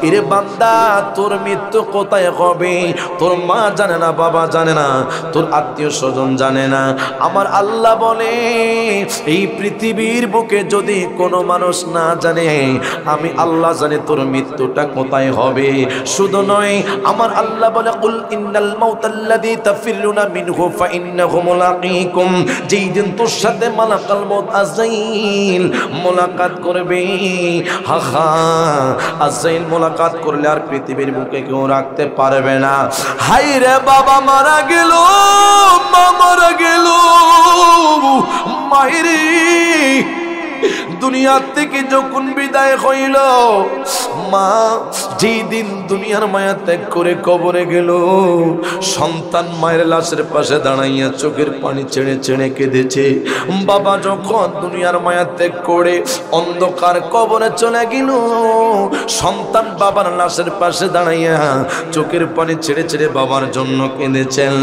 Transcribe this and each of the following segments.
এরে বান্দা তোর মৃত্যু কোথায় হবে তোর মা জানে না, বাবা জানে না, তোর আত্মীয় স্বজন জানে না। আমার আল্লাহ বলে এই পৃথিবীর বুকে যদি কোনো মানুষ না জানে, আমি আল্লাহ জানি তোর মৃত্যুটা কোথায় হবে। শুধু নয়, আমার আল্লাহ বলে কুল ইন্নাল মাউতাল্লাযী তাফিরুনা মিনহু ফাইন্নাহু মুলাকীকুম, যেই দিন তোর সাথে মালাকুল মউত আজরাইল মোলাকাত করবে। হা হা, আজরাইল মোলাকাত করলে আর পৃথিবীর বুকে কেউ রাখতে পারবে না। হাই রে বাবা মারা গেল, মা মারা গেল, মায়েরে দুনিয়া থেকে যখন বিদায় হইল, মা যেই দিন দুনিয়ার মায়া ত্যাগ করে কবরে গেল, সন্তান মায়ের লাশের পাশে দাঁড়াইয়া চোখের পানি ছেড়ে ছেড়ে কেঁদেছে। বাবা যখন দুনিয়ার মায়া ত্যাগ করে অন্ধকার কবরে চলে গেল, সন্তান বাবার লাশের পাশে দাঁড়াইয়া চোখের পানি ছেড়ে ছেড়ে বাবার জন্য কেঁদেছেন।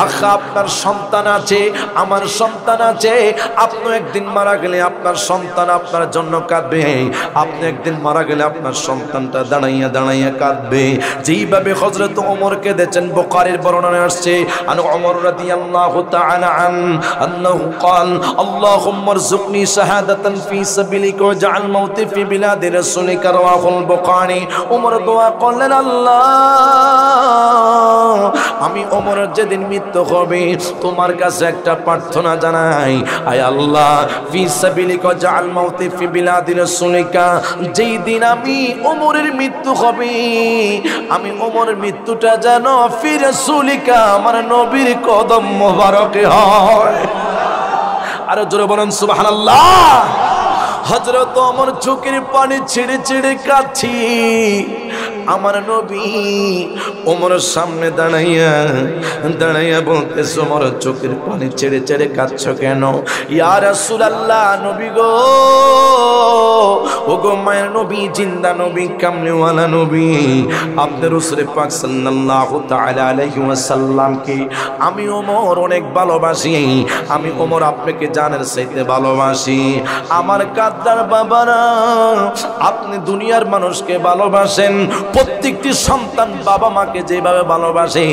আখা, আপনার সন্তান আছে, আমার সন্তান আছে, আপনি একদিন মারা গেলে আপনার সন্তান আপনার জন্য কাঁদবে, আপনি একদিন মারা গেলে আপনার সন্তানটা দাঁড়াইয়া দাঁড়াইয়া কাঁদবে। যেইভাবে হযরত ওমর কেঁদেছেন, বুখারীর বর্ণনায় আসছে, আন ওমর রাদিয়াল্লাহু তাআলা আন্নাহু ক্বাল আল্লাহুম্মা রযুকনি শাহাদাতান ফি সাবিলিকা ওয়াজআল মাউতি ফি বিলাদি রাসূলিকা, রাওয়াহুল বুখারী। ওমর দোয়া করলেন, আল্লাহ আমি ওমরের যেদিন মৃত্যু হবে তোমার কাছে একটা প্রার্থনা জানাই, আয় আল্লাহ ফি সাবিলিকা ওয়াজআল মাউতি ফি বিলাদি রাসূলিকা, যেই দিন আমি ওমরের মৃত্যু হবে, আমি ওমরের মৃত্যুটা যেন ফি রাসূলিকা, আমার নবীর কদম মোবারকে হয়। আর জোরে বলেন সুবহানাল্লাহ। হযরত ওমর চোখের পানি ছেড়ে ছেড়ে কাঁদছি। আমার নবী ওমরের সামনে দাঁড়াইয়া দাঁড়াইয়া বলতেছে, ওমর চোখের পানি ছেড়ে ছেড়ে কাঁদছো কেন? ইয়া রাসূলুল্লাহ, নবী গো, ও গো মায়ের নবী, জিন্দা নবী, কামলিওয়ালা নবী, আপনার রাসূল পাক সাল্লাল্লাহু তাআলা আলাইহি ওয়াসাল্লামকে আমি ওমর অনেক ভালোবাসি। আমি ওমর আপনাকে জানের চাইতে ভালোবাসি। আমার কাদ্দার বাবারা, আপনি দুনিয়ার মানুষকে ভালোবাসেন, প্রত্যেকটি সন্তান বাবা মাকে যেভাবে ভালোবাসে,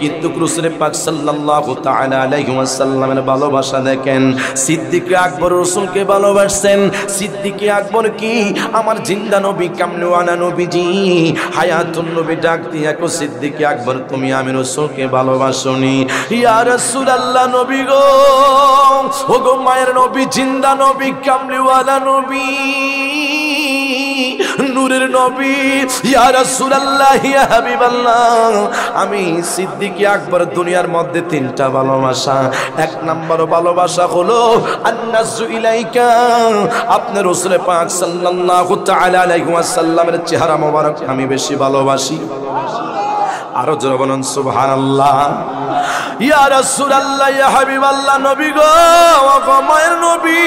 কিন্তু রাসূল পাক সাল্লাল্লাহু তাআলা আলাইহি ওয়াসাল্লামের ভালোবাসা দেখেন। সিদ্দিক আকবর রাসূলকে ভালোবাসেন। সিদ্দিক আকবর কি আমার জিন্দা নবী, কামলিওয়ালা নবীজি, হায়াতুন নবী ডাক দিয়া কো, সিদ্দিক আকবর তুমি আমি রাসূলকে ভালোবাসোনি? ইয়া রাসূলুল্লাহ, নবী গো, ও গো মায়ের নবী, জিন্দা নবী, কামলিওয়ালা নবী, নূরের নবী, ইয়া রাসূলুল্লাহ, ইয়া হাবিবাল্লাহ, আমি সিদ্দিক আকবর দুনিয়ার মধ্যে তিনটা ভালোবাসা। এক নম্বর ভালোবাসা হলো আন্নাসু ইলাইকা, আপনার রাসূল পাক সাল্লাল্লাহু তাআলা আলাইহি ওয়াসাল্লামের চেহারা মোবারক আমি বেশি ভালোবাসি। আরো জোরে বলুন সুবহানাল্লাহ। ইয়া রাসূলুল্লাহ, ইয়া হাবিবাল্লাহ, নবী গো, ও মায়ের নবী,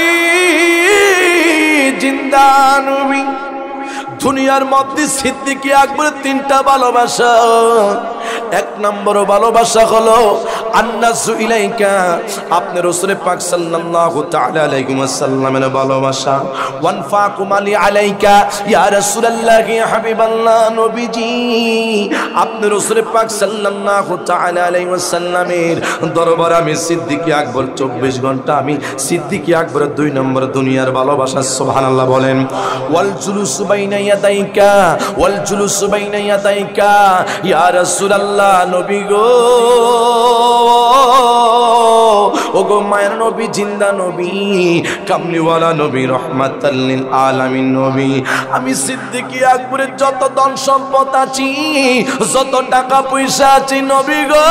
জিন্দা নবী, দুনিয়ার মধ্যে সিদ্দিক আকবর তিনটা ভালোবাসা। এক নম্বর ভালোবাসা হলো আন্নাসু ইলাইকা, আপনার রাসূল পাক সাল্লাল্লাহু তাআলা আলাইহি ওয়াসাল্লামের ভালোবাসা। ওয়ানফাকু মালি আলাইকা, ইয়া রাসূলুল্লাহ, ইয়া হাবিবাল্লাহ, নবীজি, আপনার রাসূল পাক সাল্লাল্লাহু তাআলা আলাইহি ওয়াসাল্লামের দরবারে আমি সিদ্দিক আকবর 24 ঘন্টা আমি সিদ্দিক আকবরের 2 নম্বর দুনিয়ার ভালোবাসা। সুবহানাল্লাহ বলেন। ওয়াল জুলুসু বাইনা ইয়াদাইকা, ওয়াল জুলুসু বাইনা ইয়াদাইকা, ইয়া রাসূলুল্লাহ, নবী গো, ও গো মায়ের নবী, জিন্দা নবী, কামলিওয়ালা নবী, রহমাতাল লিল আলামিন নবী, আমি সিদ্দিক আকবরের যত ধন সম্পদ আছে, যত টাকা পয়সা আছে, নবী গো,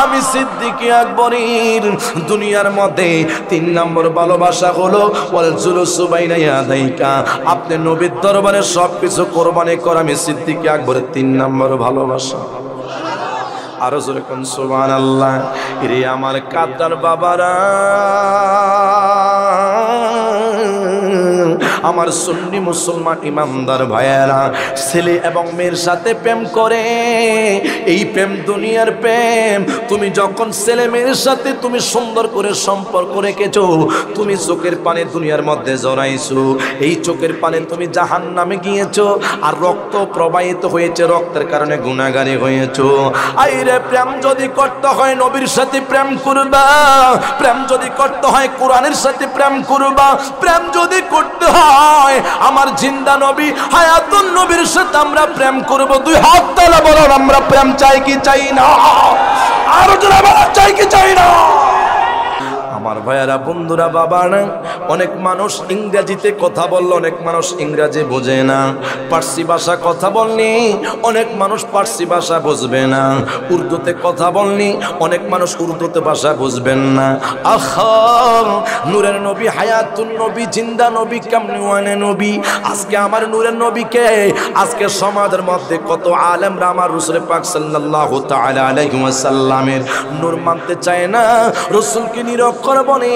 আমি সিদ্দিক আকবরের দুনিয়ার মধ্যে 3 নম্বর ভালোবাসা হলো ওয়াল জুলুসু বাইনা ইয়াদাইকা, আপনি নবীর দরবারে সবকিছু কোরবানি করা, আমি সিদ্দিক আকবরের 3 নম্বর ভালোবাসা। আরো জোরে কোন সুবহানাল্লাহ। রে আমার কাদ্দার বাবারা, আমার সুন্নি মুসলমান ইমানদার ভাইয়েরা, ছেলে এবং মেয়ের সাথে প্রেম করে, এই প্রেম দুনিয়ার প্রেম। তুমি যখন ছেলে মেয়ের সাথে তুমি সুন্দর করে সম্পর্ক রেখেছো, তুমি চোখের পানে দুনিয়ার মধ্যে জড়াইছো, এই চোখের পানে তুমি জাহান্নামে গিয়েছো, আর রক্ত প্রবাহিত হয়েছে, রক্তের কারণে গুনাহগারী হয়েছো। আইরে প্রেম যদি করতে হয় নবীর সাথে প্রেম করবা, প্রেম যদি করতে হয় কোরআনের সাথে প্রেম করবা, প্রেম যদি করতে হয় আমার জিন্দা নবী হায়াতুন নবীর সাথে আমরা প্রেম করব। দুই হাত তালা বলো, আমরা প্রেম চাই কি চাই না? আরো জোরে বলো, চাই কি চাই না? আমার ভাইয়ারা, বন্ধুরা, বাবা না, অনেক মানুষ ইংরেজিতে কথা বললে অনেক মানুষ ইংরেজি বোঝে না, পার্সি ভাষা কথা বলনি অনেক মানুষ পার্সি ভাষা বুঝবে না, উর্দুতে কথা বলনি অনেক মানুষ উর্দুতে ভাষা বুঝবেন না। আহা, নূরের নবী হায়াতুন নবী জিন্দা নবী কামলিওয়ানে নবী, আজকে আমার নূরের নবীকে আজকে সমাজের মধ্যে কত আলেমরা আমার রাসূল পাক সাল্লাল্লাহু তাআলা আলাইহি ওয়াসাল্লামের নূর মানতে চায় না, রাসূলকে নিরক্ষর বলে।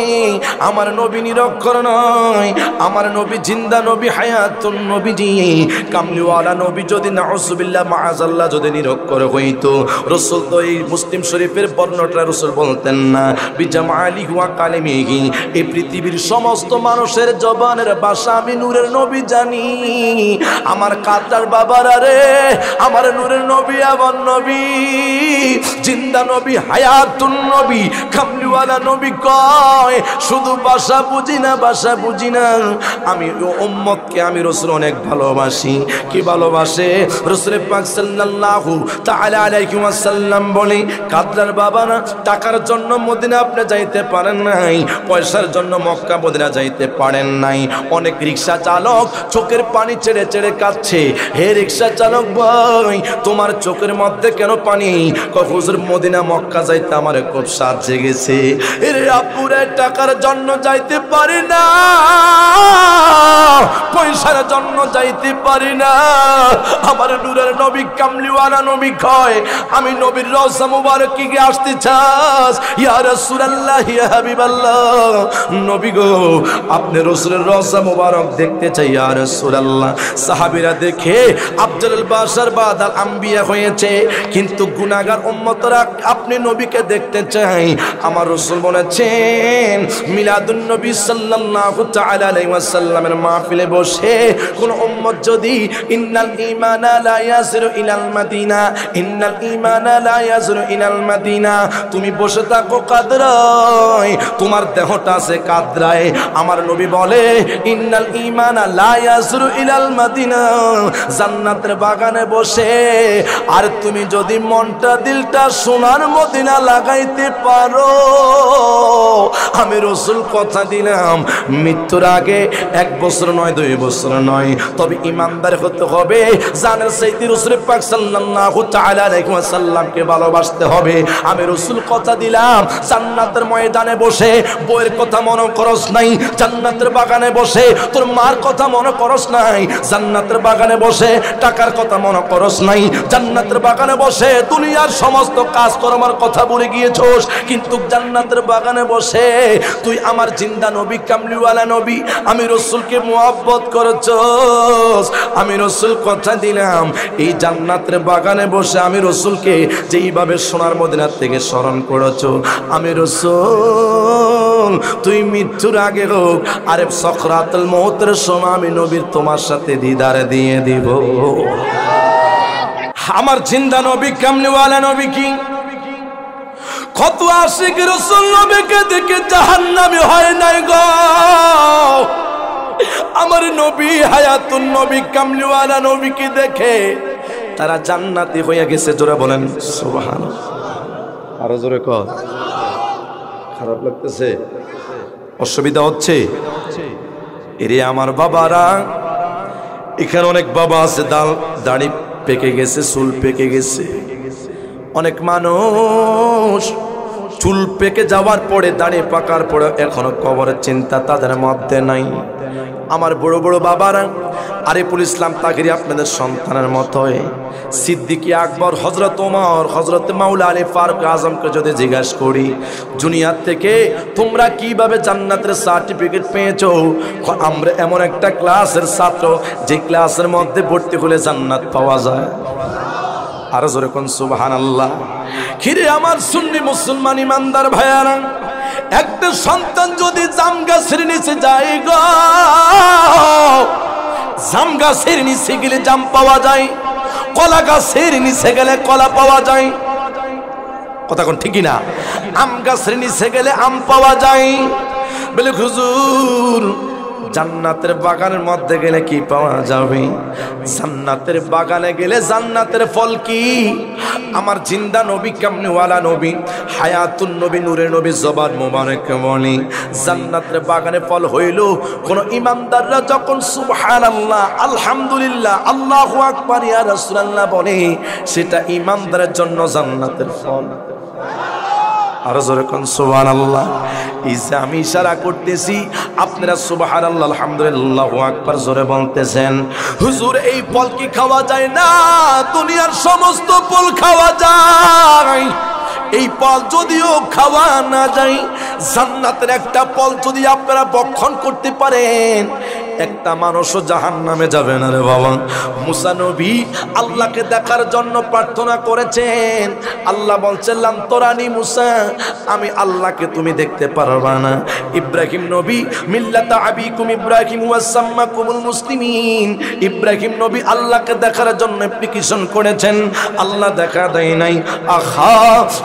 আমার নবী নিরক্ষর নয়, আমার নবী জিন্দা নবী হায়াতুন নবীজি কামলিওয়ালা নবী। যদি নাউযুবিল্লাহ মাআযাল্লাহ যদি নিরক্ষর হইতো, রাসূল তো এই মুসলিম শরীফের বর্ণনাটা রাসূল বলতেন না, বিজামালিহি ওয়া কালামিহি, এই পৃথিবীর সমস্ত মানুষের জবানের ভাষা আমি নূরের নবী জানি। আমার কাতার বাবারা রে, আমার নূরের নবী আমার নবী জিন্দা নবী হায়াতুন নবী কামলিওয়ালা নবী কয়, শুধু ভাষা বুঝি না, ভাষা বুঝি না, আমি উম্মতকে আমি রাসূল অনেক ভালোবাসি। কি ভালোবাসে? রাসূল পাক সাল্লাল্লাহু তাআলা আলাইহি ওয়াসাল্লাম বলে, কাদরার বাবা না, টাকার জন্য মদিনা আপনি যাইতে পারেন নাই, পয়সার জন্য মক্কা মদিনা যাইতে পারেন নাই। অনেক রিকশা চালক চোখের পানি ছেড়ে ছেড়ে কাঁদছে, হে রিকশা চালক ভাই, তোমার চোখের মধ্যে কেন পানি? হুজুর মদিনা মক্কা যাইতে আমার খুব সাথ জেগেছে। এরে আপুরে, টাকার জন্য যাইতে পারি না, পয়সার জন্য যাইতে পারি না। আমার নূরের নবী কামলিওয়ালা নবী কয়, আমি নবীর রওজা মুবারকে গিয়ে আসতে চাস? ইয়া রাসূলুল্লাহ, ইয়া হাবিবাল্লাহ, নবী গো আপনি রাসূলের রওজা মুবারক দেখতে চাই ইয়া রাসূলুল্লাহ। সাহাবীরা দেখে আফজালুল বাশার বাদাল আম্বিয়া হয়েছে, কিন্তু গুনাহগার উম্মতরা আপনি নবীকে দেখতে চাই। আমার রাসূল বলেছেন, মিলাদুন নবী সাল্লাল্লাহু তাআলা আলাইহি ওয়াসাল্লামের মাহফিলে বসে কোন উম্মত যদি ইন্নাল ঈমানা লা ইয়াসিরু ইলাল মাদিনা, ইন্নাল ঈমানা লা ইয়াসিরু ইলাল মাদিনা, তুমি বসে থাকো কাদরায়, তোমার দেহটা আছে কাদরায়। আমার নবী বলে, ইন্নাল ঈমানা লা ইয়াসিরু ইলাল মাদিনা, জান্নাতের বাগানে বসে আর তুমি যদি মনটা দিলটা সোনার মদিনা লাগাইতে পারো, আমি রাসূল কথা দিলাম, মৃত্যুর আগে 1 বছর নয় 2 বছর নয়, তবে ইমানদার হতে হবে, জানের সাইয়্যিদ রাসূল পাক সাল্লাল্লাহু তাআলা আলাইহি ওয়াসাল্লামকে ভালোবাসতে হবে। আমি রাসূল কথা দিলাম, জান্নাতের ময়দানে বসে বউয়ের কথা মনে করস নাই, জান্নাতের বাগানে বসে তোর মার কথা মনে করস নাই, জান্নাতের বাগানে বসে টাকার কথা মনে করস নাই, জান্নাতের বাগানে বসে দুনিয়ার সমস্ত কাজকর্মের কথা ভুলে গিয়েছস, কিন্তু জান্নাতের বাগানে বসে তুই আমার জিন্দা নবী কামলিওয়ালা নবী আমি রাসূলকে মুহাব্বত করছস। আমি রাসূল কথা দিলাম, এই জান্নাতের বাগানে বসে আমি রাসূলকে যেইভাবে সোনার মদিনা থেকে স্মরণ করেছো, আমি রাসূল তুই মৃত্যুর আগে হোক আরে সাকরাতুল মউতের সময় আমি নবীর তোমার সাথে দিদার দিয়ে দিব। আমার জিন্দা নবী কামলিওয়ালা নবী কি কত আশিক রাসূল নবীকে দেখে জাহান্নামী হয় নাই গো। আমার নবী হায়াতুন নবী কামলিওয়ালা নবীকে দেখে তারা জান্নাতি হয়ে গেছে। জোরে বলেন সুবহানাল্লাহ। আরো জোরে কর। খারাপ লাগতেছে? অসুবিধা হচ্ছে? এরে আমার বাবারা, এখানে অনেক বাবা আছে দাড়ি পেকে গেছে, চুল পেকে গেছে। অনেক মানুষ চুল পেকে যাওয়ার পরে দাড়ি পাকার পরে এখনো কবরের চিন্তা তাদের মধ্যে নাই। আমার বড় বড় বাবারা, আরিফুল ইসলাম তাহিরি আপনাদের সন্তানের মতোই, সিদ্দিকী আকবর, হযরত ওমর, হযরত মাওলা আলী ফারুক আজমকে যদি জিজ্ঞাসা করি দুনিয়ার থেকে তোমরা কিভাবে জান্নাতের সার্টিফিকেট পেয়েছো, আমরা এমন একটা ক্লাসের ছাত্র যে ক্লাসের মধ্যে ভর্তি হলে জান্নাত পাওয়া যায়। আর জোরে কোন সুবহানাল্লাহ। খিরে আমার সুন্নি মুসলমান ইমানদার ভাইয়ারা, একটা সন্তান যদি জাম গাছের নিচে যায় গো, জাম গাছের নিচে গেলে জাম পাওয়া যায়, কলা গাছের নিচে গেলে কলা পাওয়া যায়, কথা কোন ঠিকই না? আম গাছের নিচে গেলে আম পাওয়া যায়। বলে হুজুর জান্নাতের বাগানের মধ্যে গেলে কি পাওয়া যাবে? জান্নাতের বাগানে গেলে জান্নাতের ফল কি? আমার জিন্দা নবী, কামলিওয়ালা নবী, হায়াতুন নবী, নূরের নবী জবান মোবারক বলে জান্নাতের বাগানে ফল হইল কোন ইমানদাররা যখন সুবহানাল্লাহ, আলহামদুলিল্লাহ, আল্লাহু আকবার, ইয়া রাসূলুল্লাহ বলে, সেটা ইমানদারের জন্য জান্নাতের ফল। আর জোরে কোন সুবহানাল্লাহ। ইসা আমি ইশারা করতেছি, আপনারা সুবহানাল্লাহ, আলহামদুলিল্লাহ, আল্লাহু আকবার জোরে বলতেছেন। হুজুর এই ফল কি খাওয়া যায় না? দুনিয়ার সমস্ত ফল খাওয়া যায়, এই ফল যদিও খাওয়া না যায়, জান্নাতের একটা ফল যদি আপনারা ভক্ষণ করতে পারেন, একটা মানুষও জাহান্নামে যাবে না রে বাবা। মুসা নবী আল্লাহকে দেখার জন্য প্রার্থনা করেছেন, আল্লাহ বলছেন লাম তোরানি মুসা, আমি আল্লাহকে তুমি দেখতে পারবা না। ইব্রাহিম নবী মিল্লাতা আবিকুম ইব্রাহিম ওয়াসাম্মাকুমুল মুসলিমিন, ইব্রাহিম নবী আল্লাহকে দেখার জন্য অ্যাপ্লিকেশন করেছেন, আল্লাহ দেখা দেয় নাই। আহা,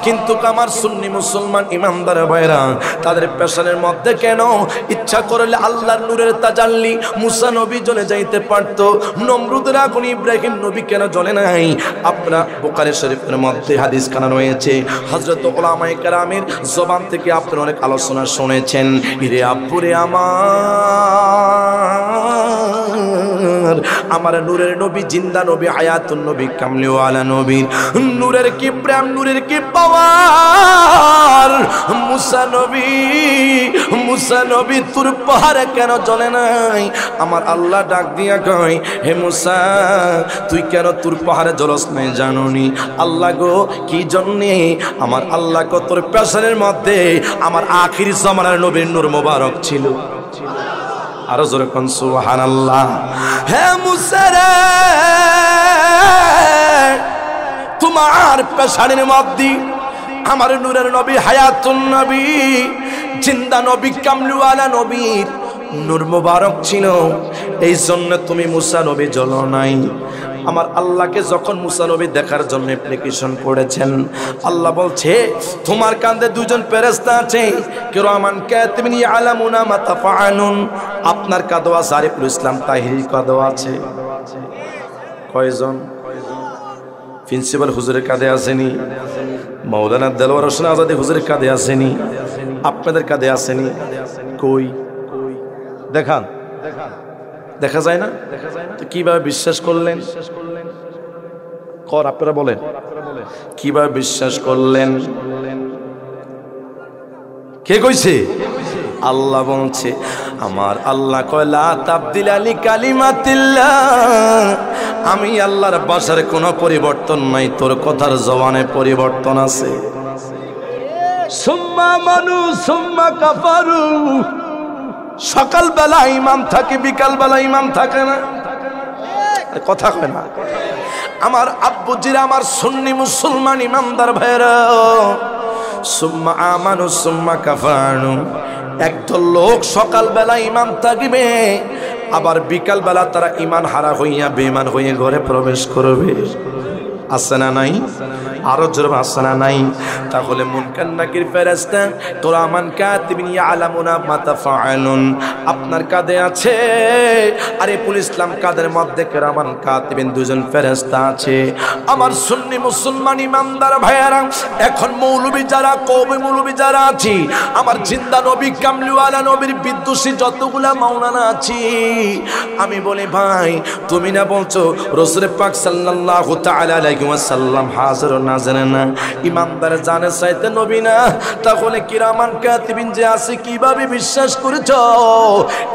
কিন্তু আমার সুন্নি মুসলমান ইমানদার ভাইরা, তাদের পেশানের মধ্যে কেন ইচ্ছা করলে আল্লাহর নূরের তাজাল্লি মুসা নবী জ্বলে যাইতে পারতো, নমরুদের আগুন ইব্রাহিম নবী কেন জ্বলে নাই? আপনারা বুখারী শরীফের মধ্যে হাদিস খানা রয়েছে, হযরত উলামায়ে কেরামের জবান থেকে আপনারা অনেক আলোচনা শুনেছেন। ইরে আব্বুরে আমার নূরের নবী, জিন্দা নবী, হায়াতুন নবী, কামলিওয়ালা নবী, নূরের কি প্রেম, নূরের কি পাওয়ার। মুসা নবী তুর পাহাড়ে কেন জ্বলে নাই? আমার আল্লাহ ডাক দিয়া কয়, হে মুসা তুই কেন তুর পাহাড়ে জ্বলস নাই জানোনি? আল্লাহ গো কি জন্যে? আমার আল্লাহ গো তোর পেছনের মধ্যে আমার আখির জামানার নবীর নূর মোবারক ছিল। আরো জোরে কোন সুবহানাল্লাহ। হে মুসা রে, তোমার পেছনের মধ্যে আমার নূরের নবী, হায়াতুন নবী, জিন্দা নবী, কামলিওয়ালা নবীর নূর মোবারক ছিল, এই জন্য তুমি মুসা নবী জ্বলো নাই। আমার আল্লাহকে যখন মুসা নবী দেখার জন্য অ্যাপ্লিকেশন করেছেন, আল্লাহ বলছে তোমার কাঁধে দুজন ফেরেশতা আছে, কিরামান কাতিবিন ইয়ালামুনা মা তাফআলুন। আপনার কাঁধে আছে আরিফুল ইসলাম তাহিরি, কাঁধে আছে কয়জন? প্রিন্সিপাল হুজুরের কাঁধে আসেনি? মাওলানা দেলওয়ার হোসেন আজাদি হুজুরের কাঁধে আসেনি? আপনাদের কাঁধে আসেনি? কই দেখান, দেখা যায় না? তো কিভাবে বিশ্বাস করলেন? আপনারা বলেন, কিভাবে বিশ্বাস করলেন? কে কইছে? আল্লাহ বলছে, আমার আল্লাহ কয় লা তাবদিলা লিকালিমাতিল্লাহ, আমি আল্লাহর ভাষার কোনো পরিবর্তন নাই, তোর কথার জবানে পরিবর্তন আছে। সুম্মা মানু সুম্মা কাফারু, সকালবেলা ইমাম থাকে, বিকালবেলা ইমাম থাকে না, কথা কয় না। আমার আব্বুজিরা, আমার সুন্নি মুসলমান ইমানদার ভাইরা, সুম্মা আমানু সুম্মা কাফারু, একদল লোক সকালবেলা ইমাম থাকবে, আবার বিকালবেলা তারা ইমান হারা হইয়া বেঈমান হয়ে ঘরে প্রবেশ করবে। আছে না নাই? আরো জোরে আছে না নাই? তাহলে মুনকার নাকির ফেরেশতা কিরামান কাতিবিন ইয়ালামুনা মা তাফআলুন আপনার কাঁধে আছে, আরিফুল ইসলাম কাঁধের মধ্যে কিরামান কাতিবিন দুজন ফেরেশতা আছে। আমার সুন্নি মুসলমান ইমানদার ভাইয়েরা, এখন মৌলবী যারা, কওমি মৌলবী যারা আছি, আমার জিন্দা নবী, কামলিওয়ালা নবীর বিদ্বেষী যতগুলা মাওলানা আছি, আমি বলি ভাই, তুমি না বলছো রাসূল পাক সাল্লাল্লাহু তাআলা আলাইহি ওয়াসাল্লাম হাজির না হাজির না, ইমানদার জানের চাইতে নবী না, তাহলে কিরামান কাতিবিন যে আছে কিভাবে বিশ্বাস করেছো?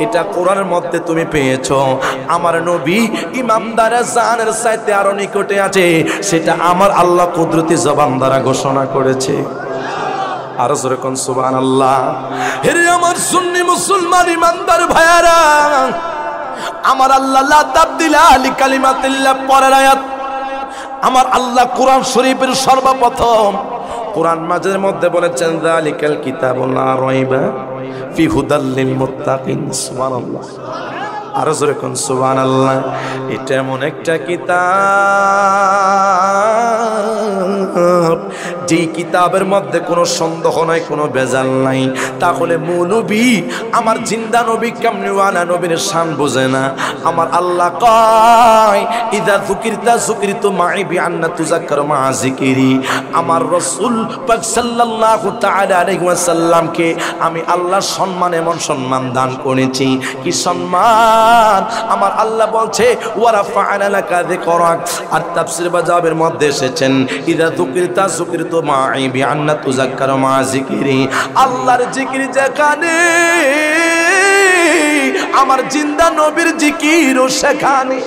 এটা কোরআনের মধ্যে তুমি পেয়েছো। আমার নবী ইমানদারের জানের চাইতে আরো নিকটে আছে, সেটা আমার আল্লাহ কুদরতি জবান দ্বারা ঘোষণা করেছে। আরো জোরে কোন সুবহানাল্লাহ। হেরে আমার সুন্নি মুসলমান ইমানদার ভাইয়ারা, আমার আল্লাহ লা তাবদিলা লিকালিমাতিল্লাহ পরের আয়াত, আমার আল্লাহ কোরআন শরীফের সর্বপ্রথম কোরআন মাজিদের মধ্যে বলেছেন যালিকাল কিতাবু লা রাইবা ফি হুদাল লিল মুত্তাকিন। সুবহানাল্লাহ। আরো জোরে কোন সুবহানাল্লাহ। এটা এমন একটা কিতাব, যে কিতাবের মধ্যে কোনো সন্দেহ নাই, কোনো ভেজাল নাই। তাহলে নবী আমার জিন্দা নবী কেমনে ওয়ালা নবীর শান বোঝে না? আমার আল্লাহ কয় ইদা যুকিরতা যুকিরতু মাই বিআন্না তুযাক্কারু মা যিকরি। আমার রাসূল পাক সাল্লাল্লাহু তাআলা আলাইহি ওয়াসাল্লামকে আমি আল্লাহ সম্মান, এমন সম্মান দান করেছি। কি সম্মান? আমার আল্লাহ বলছে ওয়া রাফা'না লাকা যিকরাক। আর তাফসীর বাজাবের মধ্যে এসেছেন ইদা যুকিরতা যুকিরতু মাই বিআন্না তুযাক্কারু মা যিকরি। আল্লাহর জিকির যেখানে, আমার জিন্দা নবীর জিকিরও সেখানে।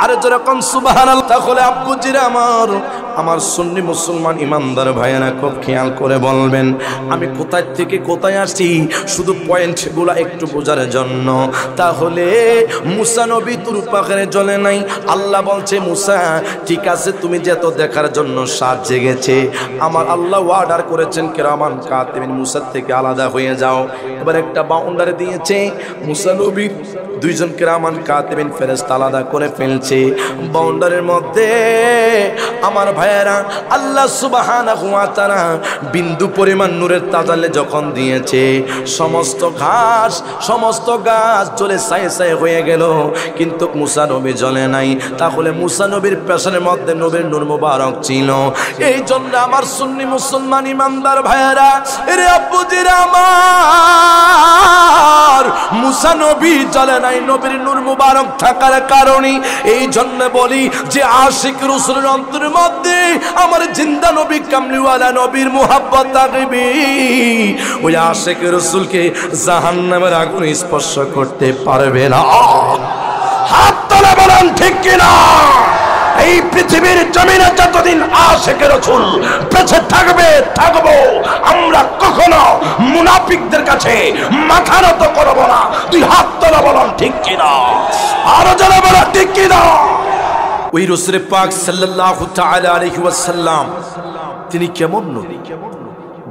আরে যেরকম সুবহানাল্লাহ। তাহলে আব্বুজিরা আমার সুন্নি মুসলমান ইমানদার ভাইয়েরা খুব খেয়াল করে বলবেন, আমি কোথায় থেকে কোথায় আসছি, শুধু পয়েন্টগুলো একটু বোঝার জন্য। তাহলে মুসা নবী তুর পাহাড়ে জ্বলে নাই। আল্লাহ বলছে মুসা ঠিক আছে, তুমি যে এত দেখার জন্য সাত জেগেছে, আমার আল্লাহ অর্ডার করেছেন কিরামান কাতিবিন মুসার থেকে আলাদা হয়ে যাও। এবার একটা বাউন্ডারি দিয়েছে, মুসা নবী দুইজন কিরামান কাতিবিন ফেরেশতা আলাদা করে ফেলছে। বাউন্ডারির মধ্যে আমার ভাইয়েরা আল্লাহ সুবহানাহু ওয়া তাআলা বিন্দু পরিমাণ নূরের তাজাল্লি যখন দিয়েছে, সমস্ত গাছ জ্বলে ছাই ছাই হয়ে গেল, কিন্তু মুসা নবী জ্বলে নাই। তাহলে মুসা নবীর পেছনের মধ্যে নবীর নূর মুবারক ছিল। এই জন্য আমার সুন্নি মুসলমান ইমানদার ভাইয়েরা, এরে আব্বুজিরা আমার, মুসা নবী জ্বলে নাই নবীর নূর মুবারক থাকার কারণে। এই জন্য বলি যে আশিক রাসূলের অন্তরের মধ্যে আমার জিন্দা নবী কামলিওয়ালা নবীর মুহাব্বত থাকবে, ওই আশিক রাসূলকে জাহান্নামের আগুন স্পর্শ করতে পারবে না। হাত তুলে বলেন ঠিক কিনা? এই পৃথিবীর জমিনে যতদিন আশিক রাসূল বেঁচে থাকবো, আমরা কখনো মুনাফিকদের কাছে মাথা নত করব না। তুই হাত তুলে বলেন ঠিক কিনা? আরো যারা বলা ঠিক কিনা? ওই রাসূল পাক সাল্লাল্লাহু তাআলা আলাইহি ওয়াসাল্লাম তিনি কেমন নবী,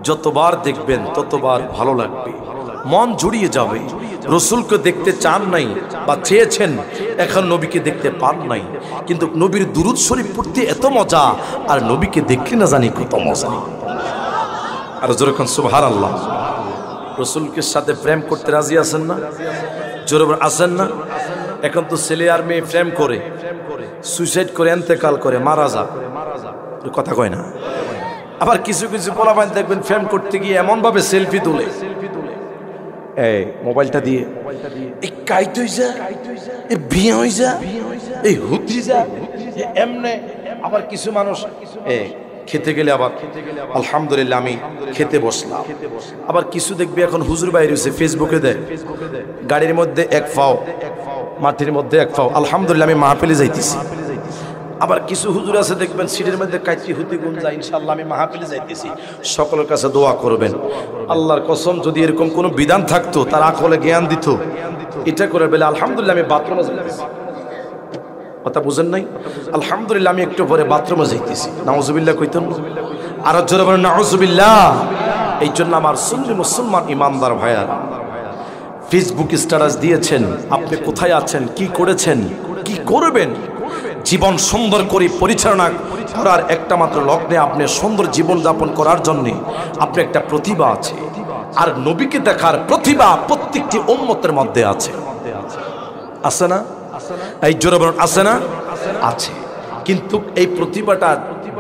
যতবার দেখবেন ততবার ভালো লাগবে, মন জুড়িয়ে যাবে। রাসূলকে দেখতে চান নাই বা চেয়েছেন, এখন নবীকে দেখতে পান নাই, কিন্তু নবীর দুরূদ শরীফ পড়তে এত মজা, আর নবীকে দেখলে না জানি কত মজা। আর যেরকম সুবহানাল্লাহ। রাসূলকে সাথে প্রেম করতে রাজি আছেন না? জোরে আছেন না? এখন তো ছেলে আর মেয়ে প্রেম করে, সুইসাইড করে, ইন্তেকাল করে, মারা যায়, কথা কয় না। আবার কিছু কিছু পোলাপান দেখবেন প্রেম করতে গিয়ে এমন ভাবে সেলফি তুলে, এই মোবাইলটা দিয়ে এই কাইত হই যা, এই বিয়ে হই যা, এই হুতি যা, এমনে। আবার কিছু মানুষ খেতে গেলে আবার আলহামদুলিল্লাহ আমি খেতে বসলাম। আবার কিছু দেখবি এখন হুজুর বাইরে হয়েছে, ফেসবুকে দেয় গাড়ির মধ্যে এক পাও, মাটির মধ্যে এক পাও, আলহামদুলিল্লাহ আমি মাহফিলে যাইতেছি। আবার কিছু হুজুর আছে দেখবেন সিটের মধ্যে কাইতি হুতি গুন যায়, ইনশাআল্লাহ আমি মাহফিলে যাইতেছি। সকলের কাছে দোয়া করবেন, আল্লাহর কসম যদি এরকম কোনো বিধান থাকতো, তার আকলে জ্ঞান দিত, এটা করে বলে আলহামদুলিল্লাহ আমি বাথরুমে যাইতেছি। কথা বুঝেন নাই? আলহামদুলিল্লাহ আমি একটু পরে বাথরুমে যাইতেছি। নাউজুবিল্লাহ কইতেন আর জোরে বলেন নাউজুবিল্লাহ। এই জন্য আমার সুন্নি মুসলমান ইমানদার ভাইয়ারা, ফেসবুক স্ট্যাটাস দিয়েছেন, আপনি কোথায় আছেন, কি করেছেন, কি করবেন, জীবন সুন্দর করে পরিচালনা করার একটা মাত্র লগ্নে আপনি সুন্দর জীবন যাপন করার জন্য আপনি একটা প্রতিভা আছে। আর নবীকে দেখার প্রতিভা প্রত্যেকটি উম্মতের মধ্যে আছে, আছে না? এই জোরে বলুন আছে না? আছে। কিন্তু এই প্রতিভাটা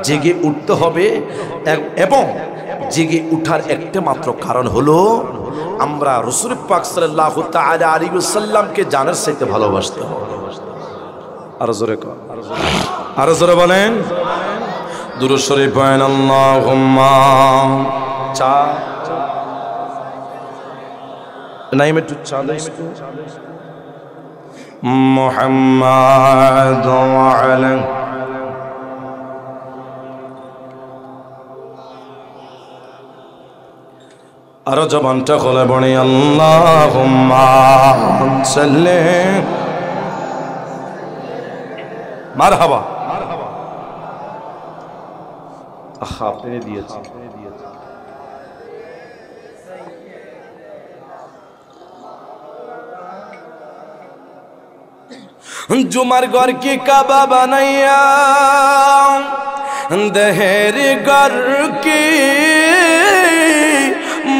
জেগে উঠতে হবে, এবং জেগে উঠার একটা মাত্র কারণ হলো আমরা রাসূল পাক সাল্লাল্লাহু তাআলা আলাইহি ওয়াসাল্লামকে জানার চাইতে ভালোবাসতে হবে। আরো জোরে বলেন। দুরূদ শরীফ পড়েন আল্লাহুম্মা চা নাইম একটু চা মুহাম্মাদ ওয়া আলা আরো জবানটা খুলে পড়ে আল্লাহুম্মা সাল্লি মারহাবা আপনি দিয়েছেন জুমার ঘর কি কাবা বানাইয়া দেহের ঘর কি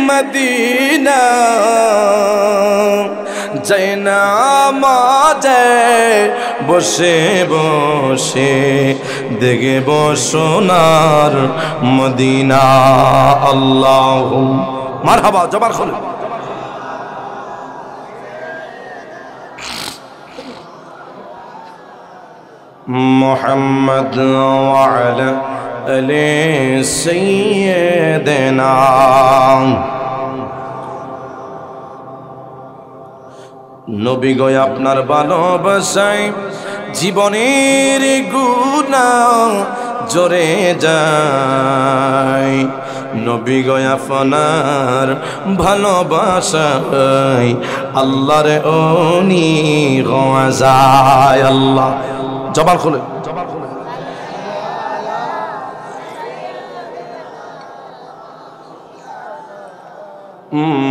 মদিনা জৈনা মাঝে বসে বসে দেখব সোনার মদিনা আল্লাহু মারহাবা জবার খুলে মুহাম্মদ ওয়া আলা আলি সাইয়্যিদিনা নবী গো আপনার ভালোবাসায় জীবনের গুনাহ জরে যায় নবী গো আপনার ভালোবাসায় আল্লাহর ওনি হওয়া যায় আল্লাহ জবান খুলে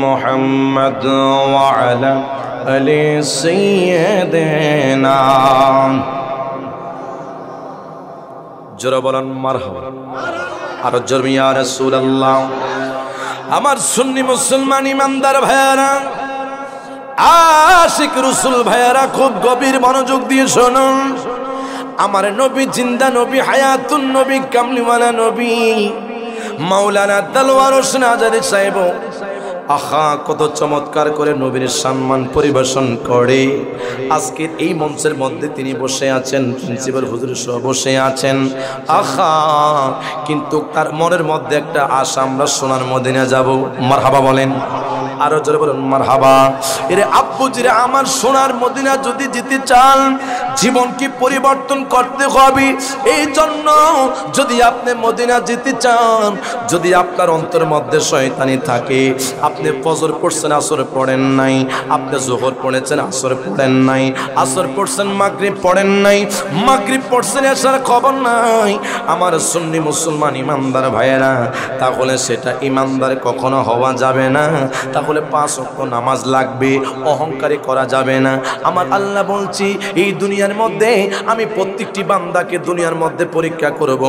মুহাম্মদ ওয়া আলা আলি সাইয়্যিদিনা জোরে বলেন মারহাবা আর জোরে ইয়া রাসূলুল্লাহ আমার সুন্নি মুসলমান ইমানদার ভাইরা আশিক রাসূল ভাইরা খুব গভীর মনোযোগ দিয়ে শুনুন আমার নবী জিন্দা নবী হায়াতুন নবী কামলিওয়ালা নবী মাওলানা দেলওয়ার হোসেন আজারি সাহেব আহা কত চমৎকার করে নবীর সম্মান পরিবেশন করে আজকের এই মঞ্চের মধ্যে তিনি বসে আছেন প্রিন্সিপাল হুজুর সহ বসে আছেন আহা কিন্তু তার মনের মধ্যে একটা আশা আমরা সোনার মদিনা যাব মারহাবা বলেন আরো জোরে বলেন মারহাবা এরে আব্বু জিরে আমার সোনার মদিনা যদি যেতে চান জীবন কি পরিবর্তন করতে হবে এই জন্য যদি আপনি মদিনা যেতে চান যদি আপনার অন্তরের মধ্যে শয়তানি থাকে আপনি ফজর পড়ছেন আসর পড়েন নাই আপনি যোহর পড়েছেন আসর পড়েন নাই আসর পড়ছেন মাগরিব পড়েন নাই মাগরিব পড়ছেন এশার খবর নাই আমার সুন্নি মুসলমান ইমানদার ভাইয়েরা তাহলে সেটা ইমানদার কখনো হওয়া যাবে না তাহলে 5 ওয়াক্ত নামাজ লাগবে অহংকারী করা যাবে না আমার আল্লাহ বলছি এই দুনিয়ার মধ্যে আমি প্রত্যেকটি বান্দাকে দুনিয়ার মধ্যে পরীক্ষা করব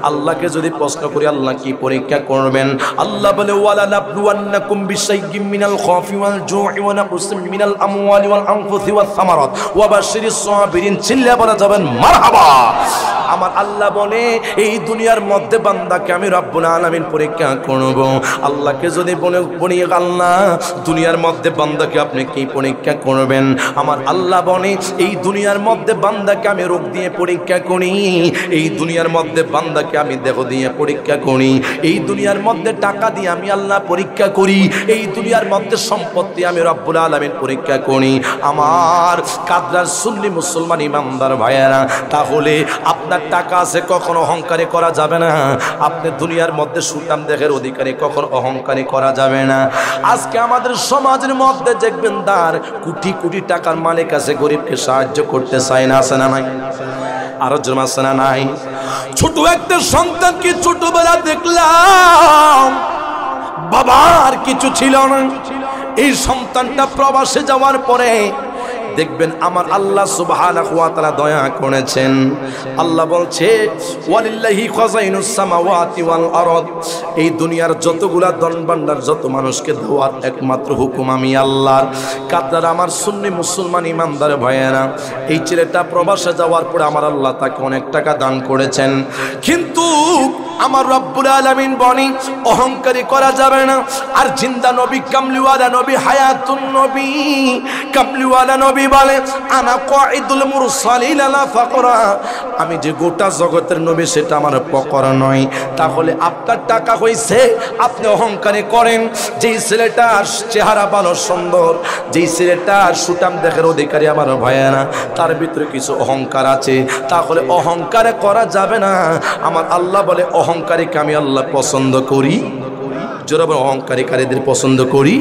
আল্লাহকে যদি প্রশ্ন করি আল্লাহ কি পরীক্ষা করবেন আল্লাহ বলে ওয়ালা নাবলুওয়ান্নাকুম বিশাইয়্যিম মিনাল খাউফি ওয়াল জু'i ওয়া নাকসিম মিনাল আমওয়ালি ওয়াল আনফুসি ওয়াস সামারাত ওয়া বাশশিরিস সাবিরিন চিল্লা বলা যাবেন মারহাবা আমার আল্লাহ বলে এই দুনিয়ার মধ্যে বান্দাকে আমি রব্বুল আলামিন পরীক্ষা করব আল্লাহকে যদি বলি আল্লাহ দুনিয়ার মধ্যে বান্দাকে আপনি কি পরীক্ষা করবেন আমার আল্লাহ বলে এই দুনিয়ার মধ্যে বান্দাকে আমি রোগ দিয়ে পরীক্ষা করি এই দুনিয়ার মধ্যে বান্দাকে আমি দেহ দিয়ে পরীক্ষা করি এই দুনিয়ার মধ্যে টাকা দিয়ে আমি আল্লাহ পরীক্ষা করি এই দুনিয়ার মধ্যে সম্পত্তি আমি রব্বুল আলামিন পরীক্ষা করি আমার কাদরার সুন্নি মুসলমান ইমানদার ভাইয়েরা তাহলে আপনার টাকা আছে কখনো অহংকারী করা যাবে না আপনি দুনিয়ার মধ্যে সুঠাম দেহের অধিকারী কখনো অহংকারী করা যাবে না আজকে আমাদের সমাজের মধ্যে দেখবেন তার কোটি কোটি টাকার মালিক আছে গরিবকে সাহায্য করতে চায় না আছে না নাই আরো জমা আছে না নাই ছোট একটা সন্তানকে ছোটবেলা দেখলাম বাবার কিছু ছিল না এই সন্তানটা প্রবাসে যাওয়ার পরে দেখবেন আমার আল্লাহ সুবহানাহু ওয়া তাআলা দয়া করেছেন আল্লাহ বলছে ওয়ালিল্লাহি খাযাইনুস সামাওয়াতি ওয়াল আরদ এই দুনিয়ার যতগুলা ধন ভান্ডার যত মানুষকে দেওয়ার একমাত্র হুকুম আমি আল্লাহর কাদার আমার সুন্নি মুসলমান ইমানদার ভাইয়েরা এই ছেলেটা প্রবাসে যাওয়ার পরে আমার আল্লাহ তাকে অনেক টাকা দান করেছেন কিন্তু আমার রব্বুল আলামিন বনি অহংকারী করা যাবে না। আর জিন্দা নবী কামলিওয়ালা নবী হায়াতুন নবী কামলিওয়ালা নবী বলে আনা কাঈদুল মুরসালিন লা ফাকরা, আমি যে গোটা জগতের নবী সেটা আমার ফকর নয়। তাহলে আপনার টাকা হইছে, আপনি অহংকারী করেন। যেই ছেলেটার চেহারা ভালো সুন্দর, যেই ছেলেটার সুটাম দেখার অধিকারী আমার ভাইয়েরা, তার ভিতরে কিছু অহংকার আছে, তাহলে অহংকার করা যাবে না। আমার আল্লাহ বলে অহংকারীকে আমি আল্লাহ পছন্দ করি। জোরাবার অহংকারীকারীদের পছন্দ করি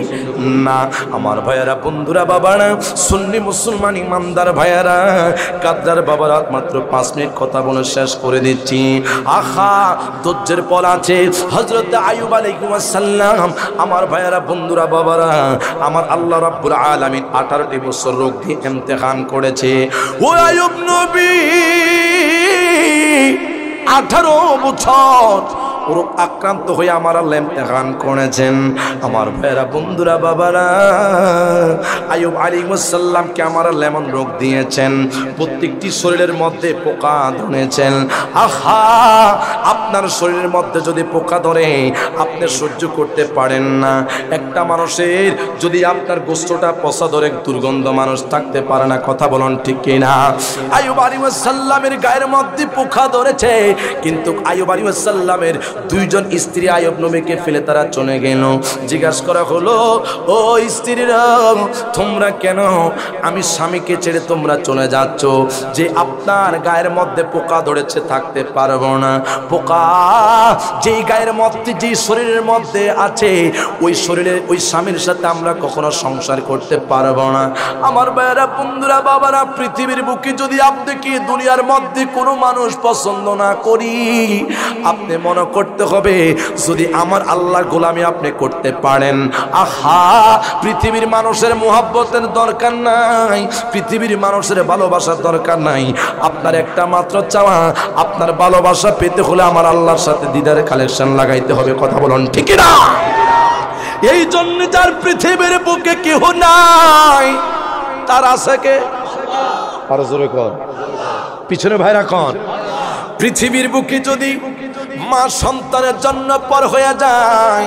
না। আমার ভাইয়ারা, বন্ধুরা, বাবারা, সুন্নি মুসলমান ইমানদার ভাইয়ারা, কাদ্দার বাবারা, মাত্র 5 মিনিট কথা বলে শেষ করে দিচ্ছি। আহা, ধৈর্যের পর আছে হযরত আইয়ুব আলাইহিস সালাম। আমার ভাইয়ারা, বন্ধুরা, বাবারা, আমার আল্লাহ রাব্বুল আলামিন 18টি বছর রোগ দিয়ে ইমতিহান করেছে। ও আইয়ুব নবী 18 বছর রোগ আক্রান্ত হয়ে আমার আল্লাহ ইমতিহান করেছেন। আমার ভাইরা, বন্ধুরা, বাবারা, আইয়ুব আলাইহিস সালামকে আমার আল্লাহ এমন রোগ দিয়েছেন, প্রত্যেকটি শরীরের মধ্যে পোকা ধরেছেন। আহা, আপনার শরীরের মধ্যে যদি পোকা ধরে আপনি সহ্য করতে পারেন না। একটা মানুষের যদি আপনার গোশতটা পচা ধরে, দুর্গন্ধ, মানুষ থাকতে পারে না। কথা বলুন ঠিক কিনা? আইয়ুব আলাইহিস সালামের গায়ের মধ্যে পোকা ধরেছে, কিন্তু আইয়ুব আলাইহিস সালামের 2 জন স্ত্রী আইয়ুব নবীকে ফেলে তারা চলে গেল। জিজ্ঞাসা করা হলো, ও স্ত্রীরা, তোমরা কেন আমি স্বামীকে ছেড়ে তোমরা চলে যাচ্ছ? যে আপনার গায়ের মধ্যে পোকা ধরেছে, থাকতে পারবো না। পোকা যেই গায়ের মধ্যে, যেই শরীরের মধ্যে আছে, ওই শরীরে ওই স্বামীর সাথে আমরা কখনো সংসার করতে পারবো না। আমার ভাইয়েরা, বন্ধুরা, বাবারা, পৃথিবীর বুকে যদি আপনাকে দুনিয়ার মধ্যে কোনো মানুষ পছন্দ না করি, আপনি মনে করতে হবে যদি আমার আল্লাহর গোলামি আপনি করতে পারেন, আহা, পৃথিবীর মানুষের মোহাব্বতের দরকার নাই, পৃথিবীর মানুষের ভালোবাসার দরকার নাই। আপনার একটা মাত্র চাওয়া, আপনার ভালোবাসা পেতে হলে আমার আল্লাহর সাথে দিদারে কালেকশন লাগাইতে হবে। কথা বলুন ঠিক না? এই জন্য যার পৃথিবীর বুকে কেহ নাই, তার আছে কে? আরো জোরে কর, পিছনে ভাইরা কর। পৃথিবীর বুকে যদি মা সন্তানের জন্য পর হয়ে যায়,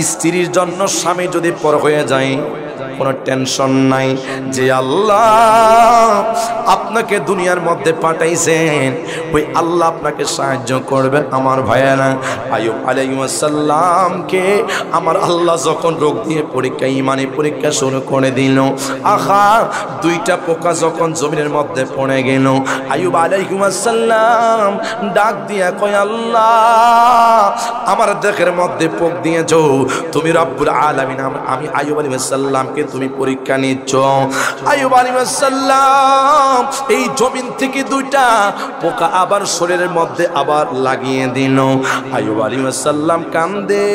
স্ত্রীর জন্য স্বামী যদি পর হয়ে যায়, কোনো টেনশন নাই যে আল্লাহ আপনাকে দুনিয়ার মধ্যে পাঠাইছেন, ওই আল্লাহ আপনাকে সাহায্য করবেন। আমার ভাইয়েরা, আইয়ুব আলাইহিস সালামকে আমার আল্লাহ যখন রোগ দিয়ে পরীক্ষা, ইমানি পরীক্ষা শুরু করে দিল, আহা, 2টা পোকা যখন জমিনের মধ্যে পড়ে গেল, আইয়ুব আলাইহিস সালাম ডাক দিয়া কয়, আল্লাহ আমার দেহের মধ্যে পোক দিয়েছো, তুমি রব্বুল আলামিন, আমি আইয়ুব আলাইহিস সালামকে তুমি পরীক্ষা নিচ্ছ। আইয়ুব আলাইহিস সালাম এই জমিন থেকে 2টা পোকা আবার শরীরের মধ্যে আবার লাগিয়ে দিল। আইয়ুব আলাইহিস সালাম কান্দে,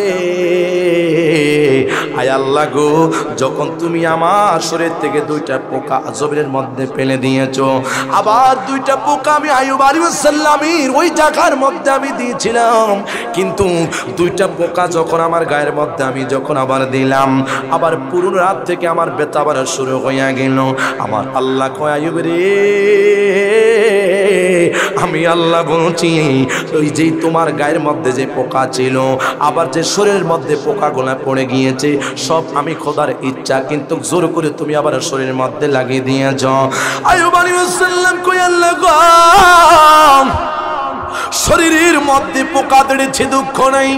আয় আল্লাহ গো, যখন তুমি আমার শরীর থেকে 2টা পোকা জমিনের মধ্যে ফেলে দিয়েছো, আবার 2টা পোকা আমি আইয়ুব আলাইহিস সালামের ওই জায়গার মধ্যে আমি দিয়েছিলাম, কিন্তু 2টা পোকা যখন আমার গায়ের মধ্যে আমি যখন আবার দিলাম, আবার পুরো রাত থেকে আমার ব্যথা আবার শুরু হইয়া গেল। আমার আল্লাহ কয়, আইয়ুব রে, আমি আল্লাহ বলছি, ওই যে তোমার গায়ের মধ্যে যে পোকা ছিল, আবার যে শরীরের মধ্যে পোকাগুলো পড়ে গিয়েছে, সব আমি খোদার ইচ্ছা, কিন্তু জোর করে তুমি আবার শরীরের মধ্যে লাগিয়ে দিয়েছ। আইয়ুব আলাইহিস সালাম কয়, আল্লাহ গো, শরীরের মধ্যে পোকা ধরেছে, দুঃখ নাই,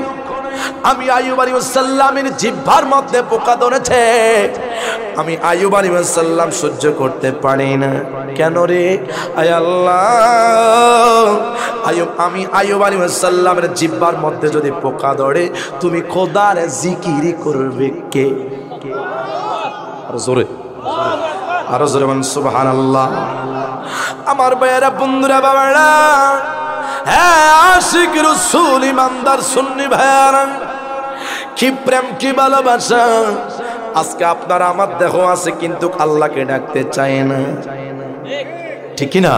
আমি আইয়ুব আলাইহিস সালামের জিহ্বার মধ্যে পোকা ধরেছে, আমি আইয়ুব আলাইহিস সালাম সহ্য করতে পারি না। কেন রে? আয় আল্লাহ, আমি আইয়ুব আলাইহিস সালামের জিহ্বার মধ্যে যদি পোকা ধরে, তুমি খোদার জিকির করবে কে? আরো জোরে, আরো জোরে বলেন সুবহানাল্লাহ। আমার ভাইয়েরা, বন্ধুরা, বাবারা, হ্যাঁ, আশিক রাসূল ইমানদার সুন্নি ভাইয়ারা, কি প্রেম, কি ভালোবাসা। আজকে আপনার আমার দেহ আছে, কিন্তু আল্লাহকে ডাকতে চায় না, ঠিক না?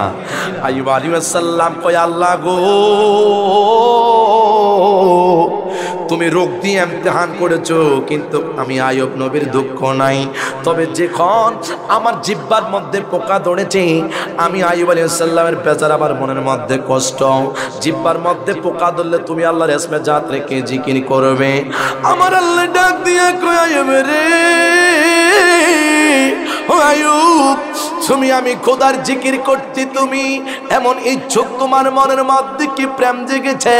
আইয়ুব আলাইহিস সালাম কয়, আল্লাহ গো, তুমি রোগ দিয়ে ইমতিহান করেছো, কিন্তু আমি আইয়ুব নবীর দুঃখ নাই। তবে যখন আমার জিহ্বার মধ্যে পোকা ধরেছে, আমি আইয়ুব আলাইহিস সালামের বেচারা আমার মনের মধ্যে কষ্ট। জিহ্বার মধ্যে পোকা ধরলে তুমি আল্লাহর ইসমে জাত রেখে জিকির করবে। আমার আল্লাহ ডাক দিয়ে কয়, আইয়ুব রে, ও আইয়ুব, তুমি আমি খোদার জিকির করছি, তুমি এমন ইচ্ছুক, তোমার মনের মধ্যে কি প্রেম জেগেছে?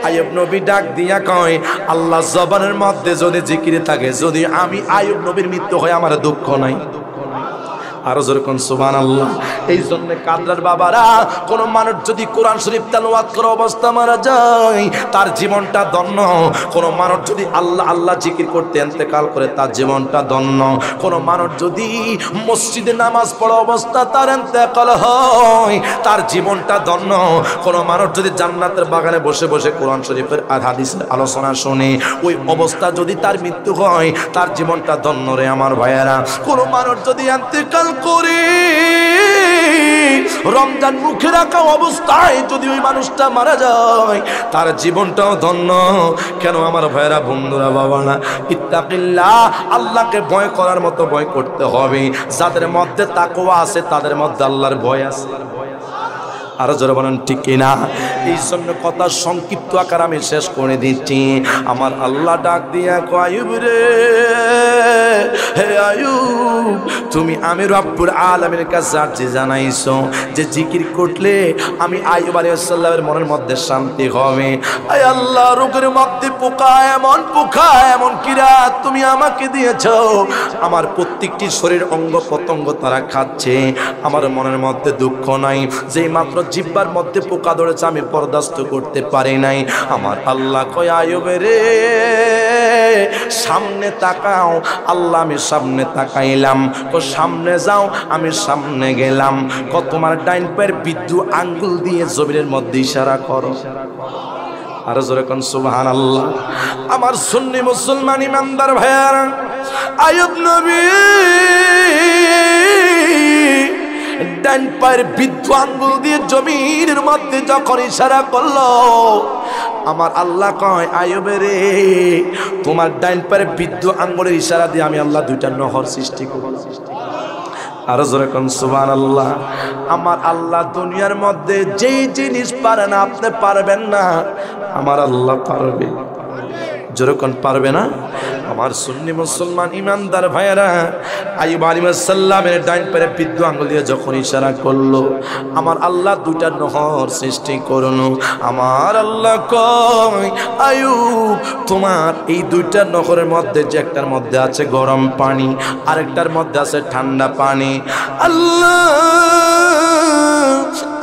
আইয়ুব নবী ডাক দিয়া কয়, আল্লাহ জবানের মধ্যে যদি জিকির থাকে, যদি আমি আইয়ুব নবীর মৃত্যু হয় আমার দুঃখ নাই। আরো যেরকম সুবহানাল্লাহ। এই জন্য কাদরার বাবারা, কোন মানুষ যদি কোরআন শরীফ তেলাওয়াত করে অবস্থা মারা যায়, তার জীবনটা ধন্য। কোন মানুষ যদি আল্লাহ আল্লাহ জিকির করতে ইন্তেকাল করে, তার জীবনটা ধন্য। কোন মানুষ যদি মসজিদে নামাজ পড়া অবস্থা তার ইন্তেকাল হয়, তার জীবনটা ধন্য। কোন মানুষ যদি জান্নাতের বাগানে বসে বসে কোরআন শরীফের হাদিসের আলোচনা শুনে, ওই অবস্থা যদি তার মৃত্যু হয়, তার জীবনটা ধন্য রে আমার ভাইয়েরা। কোন মানুষ যদি ইন্তেকাল করে রমজান মুখে রাখা অবস্থায় যদি ওই মানুষটা মারা যায়, তার জীবনটাও ধন্য। কেন আমার ভাইরা, বন্ধুরা, বাবা না, ইত্তাকিল্লাহ, আল্লাহকে ভয় করার মতো ভয় করতে হবে। যাদের মধ্যে তাকওয়া আছে, তাদের মধ্যে আল্লাহর ভয় আছে। আরো জোরে বলেন ঠিক কিনা? এই জন্য কথা সংক্ষিপ্ত আকার আমি শেষ করে দিচ্ছি। আমার আল্লাহ ডাক দিয়া কয়, আইয়ুব রে, হে আইয়ুব, তুমি আমি রব্বুল আলামিনের কাছে আরজি জানাইছো যে জিকির করলে আমি আইয়ুব আলাইহিস সালামের মনের মধ্যে শান্তি হবে। আয় আল্লাহ, রোগের মধ্যে পোকা, এমন পোকা, এমন কিরাত তুমি আমাকে দিয়েছো, আমার প্রত্যেকটি শরীর অঙ্গ প্রত্যঙ্গ তারা খাচ্ছে, আমার মনের মধ্যে দুঃখ নাই। যেই মাত্র জিহ্বার মধ্যে পোকা ধরেছে, আমি বরদাস্ত করতে পারি নাই। আমার আল্লাহ কয়, আইয়ুব রে, সামনে তাকাও। আল্লাহ আমি সামনে তাকাইলাম। সামনে যাও, আমি সামনে গেলাম। তোমার ডাইন পায়ের বিদ্যুৎ আঙ্গুল দিয়ে জমিনের মধ্যে ইশারা করো। আর যেরকম সুবহানাল্লাহ। আমার সুন্নি মুসলমান ইমানদার ভাইয়ারা, আইয়ুব নবী ডান পায়ের বিদ্যুৎ আঙ্গুল দিয়ে জমিনের মধ্যে যখন ইশারা করলো, আমার আল্লাহ কয়, আইয়ুব রে, তোমার ডান পায়ের বিদ্যুৎ আঙ্গুলের ইশারা দিয়ে আমি আল্লাহ দুইটা নহর সৃষ্টি করলাম। আরো জোরে কোন সুবহানাল্লাহ। আমার আল্লাহ দুনিয়ার মধ্যে যেই জিনিস পারেন আপনি পারবেন না, আমার আল্লাহ পারবে। যেরকম পারবে না। আমার সুন্নি মুসলমান ইমানদার ভাইয়েরা, আইয়ুব আলাইহিস সালামের ডাইন পায়ের বিদ্যুৎ আঙ্গুল দিয়ে যখন ইশারা করলো, আমার আল্লাহ দুইটা নহর সৃষ্টি করলো। আমার আল্লাহ কয়, আইয়ুব, তোমার এই দুইটা নহরের মধ্যে যে একটার মধ্যে আছে গরম পানি, আরেকটার মধ্যে আছে ঠান্ডা পানি। আল্লাহ,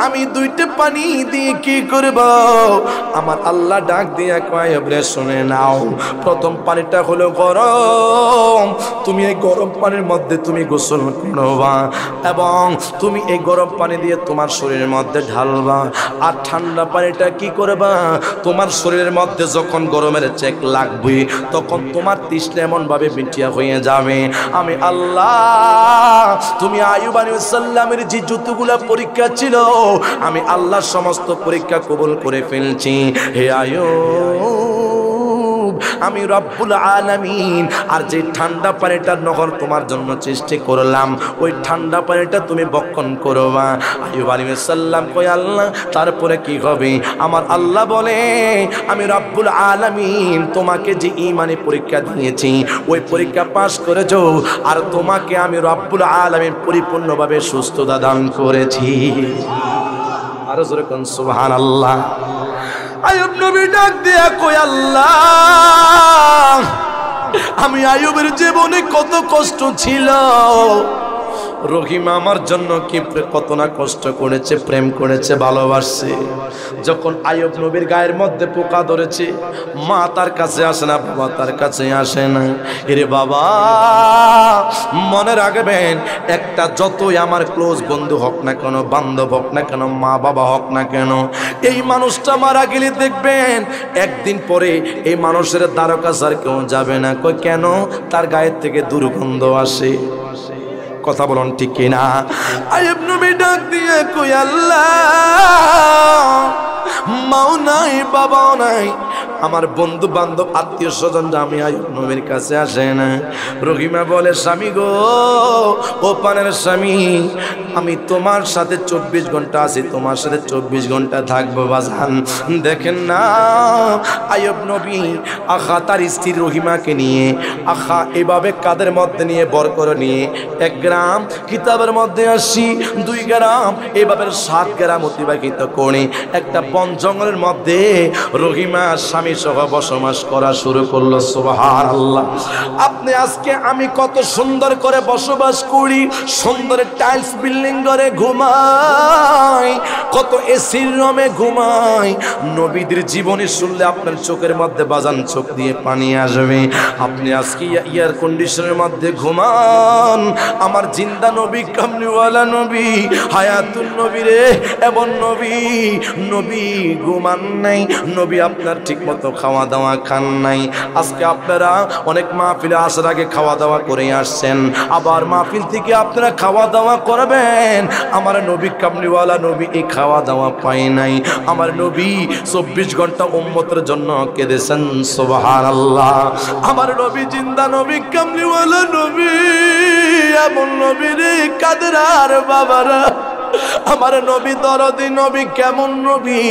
আমি দুইটা পানি দিয়ে কি করব? আমার আল্লাহ ডাক দিয়া কয়, বলে শুনে নাও, প্রথম পানিটা হলো গরম, তুমি এই গরম পানির মধ্যে তুমি গোসল করবা এবং তুমি এই গরম পানি দিয়ে তোমার শরীরের মধ্যে ঢালবা। আর ঠান্ডা পানিটা কি করবা? তোমার শরীরের মধ্যে যখন গরমের চেক লাগবে, তখন তোমার তৃষ্ণা এমন ভাবে মিটিয়া হয়ে যাবে। আমি আল্লাহ, তুমি আইয়ুব আলাইহিস সালামের যে যতগুলা পরীক্ষা ছিল, আমি আল্লাহ সমস্ত পরীক্ষা কবুল করে ফেলছি। হে আইয়ুব, আমি রব্বুল আলামিন আর যে ঠান্ডা পানিটার নহর তোমার জন্য সৃষ্টি করলাম, ওই ঠান্ডা পানিটা তুমি বক্ষণ করবা। আইয়ুব আলাইহিস সালাম কই, আল্লাহ তারপরে কি হবে? আমার আল্লাহ বলে, আমি রব্বুল আলামিন তোমাকে যে ঈমানি পরীক্ষা দিয়েছি, ওই পরীক্ষা পাস করেছো, আর তোমাকে আমি রব্বুল আলামিন পরিপূর্ণভাবে সুস্থতা দান করেছি। আরো জোরে কোন সুবহানাল্লাহ। আইয়ুব নবী ডাক দিয়া কই, আল্লাহ, আমি আইয়ুবের জীবনে কত কষ্ট ছিল, রহিম আমার জন্য কি কত না কষ্ট করেছে, প্রেম করেছে, ভালোবাসছে। যখন আইয়ুব নবীর গায়ের মধ্যে পোকা ধরেছে, মা তার কাছে আসে না, বাবা তার কাছে আসে না। এরে বাবা, মনে রাখবেন, একটা যতই আমার ক্লোজ বন্ধু হোক না কেন, বান্ধব হোক না কেন, মা বাবা হোক না কেন, এই মানুষটা মারা গেলে দেখবেন একদিন পরে এই মানুষের দ্বারকা কাছে আর কেউ যাবে না। কই কেন? তার গায়ের থেকে দুর্গন্ধ আসে। কথা বলুন ঠিক কিনা? আইয়ুব নবী ডাক দিয়ে কই, আল্লাহ, মাও নাই, বাবাও নাই, আমার বন্ধু বান্ধব আত্মীয় স্বজনরা আমি আয়ুব নবীর কাছে আসে না। রহিমা বলে, স্বামী গো, ও পানের স্বামী, আমি তোমার সাথে 24 ঘন্টা আছি, তোমার সাথে 24 ঘন্টা থাকবো বাজান। দেখেন না আয়ুব নবী আখা তার স্ত্রী রহিমাকে নিয়ে আখা এভাবে কাদের মধ্যে নিয়ে বর করে নিয়ে 1 গ্রাম কিতাবের মধ্যে 80, 2 গ্রাম এভাবে 7 গ্রাম অতিবাহিত করে একটা বন জঙ্গলের মধ্যে রহিমা স্বামী সহ বসবাস করা শুরু করলো। সুবহানাল্লাহ। আপনি আজকে আমি কত সুন্দর করে বসবাস করি, সুন্দর টাইলস বিল্ডিং করে ঘুমাই, কত এসির রুমে ঘুমাই। নবীদের জীবনী শুনলে আপনার চোখের মধ্যে বাজান চোখ দিয়ে পানি আসবে। আপনি আজকে এয়ার কন্ডিশনের মধ্যে ঘুমান। আমার জিন্দা নবী, কামলিওয়ালা নবী, হায়াতুল নবী রে, এবং নবী ঘুমান নাই, নবী আপনার ঠিক মতো খাওয়া দাওয়া খান নাই। আজকে আপনারা অনেক মাহফিলে আসার আগে খাওয়া দাওয়া করে আসছেন, আবার মাহফিল থেকে আপনারা খাওয়া দাওয়া করবেন। আমার নবী কামলিওয়ালা নবী এই খাওয়া দাওয়া পায় নাই। আমার নবী 24 ঘন্টা উম্মতের জন্য কেঁদেছেন। সুবহানাল্লাহ। আমার নবী জিন্দা নবী, কামলিওয়ালা নবী, এমন নবী রে কাদের আর বাবারা। আমার নবী দরদি নবী, কেমন নবী।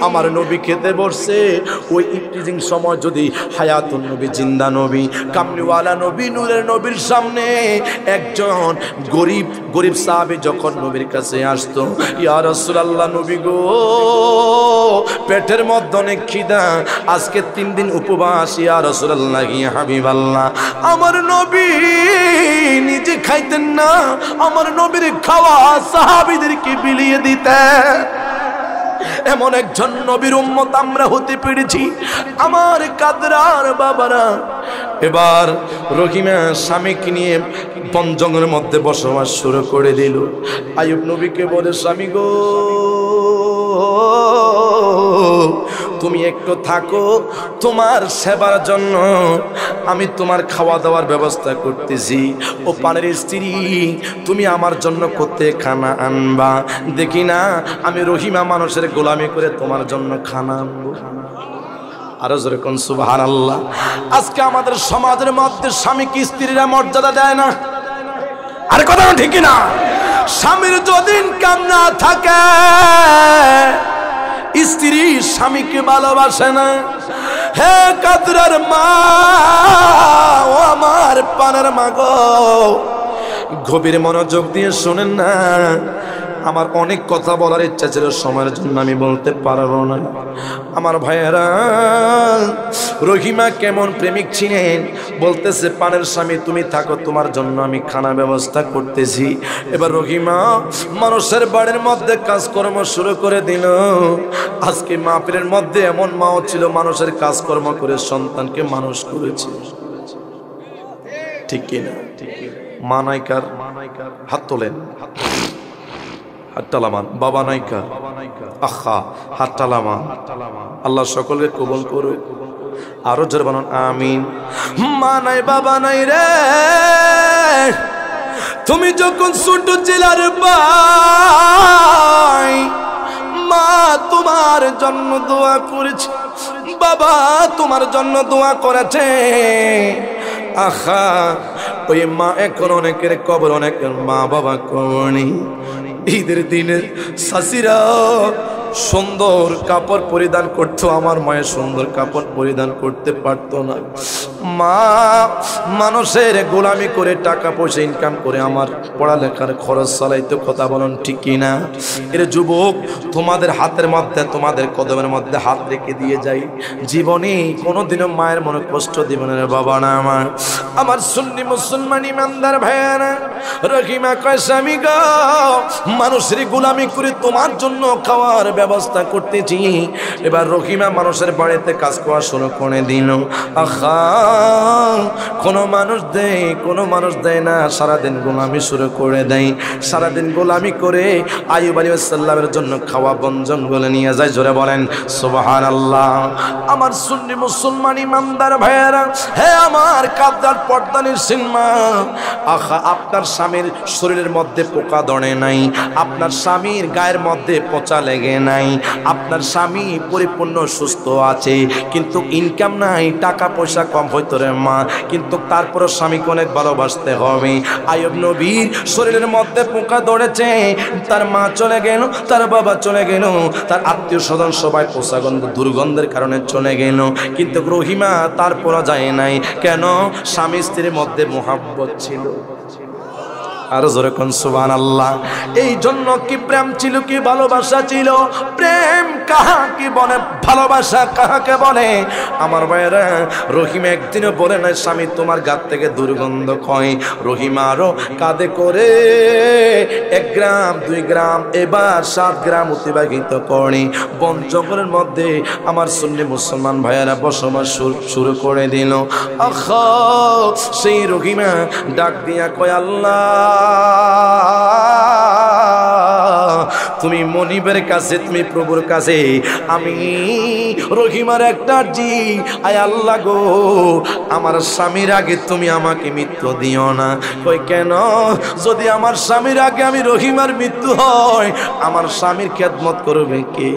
আমার নবী খেতে বসছে, ওই ইফতিজিং সময় যদি হায়াতুন নবী, জিন্দা নবী, কামলিওয়ালা নবী, নূরের নবীর সামনে একজন গরিব সাহাবী যখন নবীর কাছে আসতো, ইয়া রাসূলুল্লাহ, নবী গো পেটের মধ্যে অনেক খিদা, আজকে 3 দিন উপবাস, ইয়া রাসূলুল্লাহ, ইয়া হাবিবাল্লাহ। আমার নবী নিজে খাইতেন না, আমার নবীর খাওয়া সাহাবীদেরকে বিলিয়ে দিতেন। এমন একজন নবীর উম্মত আমরা হতে পেরেছি। আমার কাদরার বাবারা, এবার রহিমা স্বামীকে নিয়ে বন জঙ্গলের মধ্যে বসবাস শুরু করে দিল। আয়ুব নবীকে বলে, স্বামী গো, তুমি একটু থাকো, তোমার সেবার জন্য আমি তোমার খাওয়া দাওয়ার ব্যবস্থা করতেছি। ও পানের স্ত্রী, তুমি আমার জন্য করতে খানা আনবা, দেখি না আমি রহিমা মানুষের গোলামি করে তোমার জন্য খানা আনবো। আরো জোরে কোন সুবহানাল্লাহ। আজকে আমাদের সমাজের মধ্যে স্বামীকে স্ত্রীরা মর্যাদা দেয় না। আরে কথা ঠিক না? স্বামীর যদি ইনকাম না থাকে, স্ত্রী স্বামীকে ভালোবাসে না। হে কাদরার মা, ও আমার পানের মা গো, গভীর মনোযোগ দিয়ে শোনেন না। আমার অনেক কথা বলার ইচ্ছা ছিল, সময়ের জন্য আমি বলতে পারবো না। আমার ভাইয়েরা, রহিমা কেমন প্রেমিক ছিলেন, বলতেছে, পানের স্বামী তুমি থাকো, তোমার জন্য আমি খানা ব্যবস্থা করতেছি। এবার রহিমা মানুষের বাড়ির মধ্যে কাজকর্ম শুরু করে দিল। আজকে মাহফিলের মধ্যে এমন মাও ছিল, মানুষের কাজকর্ম করে সন্তানকে মানুষ করেছে। ঠিক কিনা? মা নাইকার হাত তোলেন, হাতটালামান। বাবা নাইকা, আখা হাতটালামান। আল্লাহ সকলকে কবুল করুক। আরো জোরে বলুন আমিন। মা নাই বাবা নাই রে, তুমি যখন ছোট ছিলার ভাই, মা তোমার জন্য দোয়া করেছে, বাবা তোমার জন্য দোয়া করেছে। আখা ওই মা এখন অনেকের কবর, অনেকের মা বাবা কবরনি। ঈদের দিনে শাশিরা সুন্দর কাপড় পরিধান করতো, আমার মায়ের সুন্দর কাপড় পরিধান করতে পারতো না। মা মানুষের গোলামি করে টাকা পয়সা ইনকাম করে আমার পড়ালেখার খরচ চালাইতো। কথা বলুন ঠিক কিনা? এর যুবক, তোমাদের হাতের মধ্যে, তোমাদের কদমের মধ্যে হাত রেখে দিয়ে যাই, জীবনে কোনোদিনও মায়ের মনে কষ্ট দিবে না বাবা না। আমার সুন্নি মুসলমান ইমানদার ভাইয়ারা, রহিমা কয়, স্বামী গো, মানুষের গোলামি করে তোমার জন্য খাওয়ার ব্যবস্থা করতেছি। এবার রহিমা মানুষের বাড়িতে কাজ করা শুরু করে দিল। আহা, কোনো মানুষ দেয় না, সারাদিন গোলামি শুরু করে দেয়। সারাদিন গোলামি করে আইয়ুব আলাইহিস সালামের জন্য খাওয়া বন জঙ্গলে নিয়ে যায়। জোরে বলেন সুবহানাল্লাহ। আমার সুন্নি মুসলমান ইমানদার ভাইয়েরা, হে আমার কাদ্দার পর্দানির সিনেমা, আহা আপনার স্বামীর শরীরের মধ্যে পোকা ধরে নাই, আপনার স্বামীর গায়ের মধ্যে পচা লেগে নাই, আপনার স্বামী পরিপূর্ণ সুস্থ আছে, কিন্তু ইনকাম নাই, টাকা পয়সা কম হইতো রে মা, কিন্তু তারপরও স্বামীকে অনেক ভালোবাসতে হবে। আইয়ুব নবীর শরীরের মধ্যে পোকা ধরেছে, তার মা চলে গেল, তার বাবা চলে গেল, তার আত্মীয় স্বজন সবাই পচা গন্ধ দুর্গন্ধের কারণে চলে গেল, কিন্তু রহিমা তারপরও যায় নাই। কেন? স্বামী স্ত্রীর মধ্যে মোহাব্বত ছিল। আর জোরে কোন সুবহানাল্লাহ। এই জন্য কি প্রেম ছিল, কি ভালোবাসা ছিল? প্রেম কাহাকে বলে, ভালোবাসা কাহাকে বলে? আমার ভাইরা, রহিমা একদিনও বলে নাই স্বামী তোমার গাত থেকে দুর্গন্ধ কয়। রহিমা আরো কাঁধে করে 1 গ্রাম 2 গ্রাম এবার 7 গ্রাম অতিবাহিত করে বন জঙ্গলের মধ্যে আমার সুন্নি মুসলমান ভাইয়েরা বসবাস শুরু করে দিল। আখা সেই রহিমা ডাক দিয়া কয়, আল্লাহ তুমি মনিবের কাছে, তুমি প্রভুর কাছে আমি রহিমার একটা জি, আয় আল্লাহ গো, আমার স্বামীর আগে তুমি আমাকে মৃত্যু দিও না। কই কেন? যদি আমার স্বামীর আগে আমি রহিমার মৃত্যু হয়, আমার স্বামীর খেদমত করবে কে?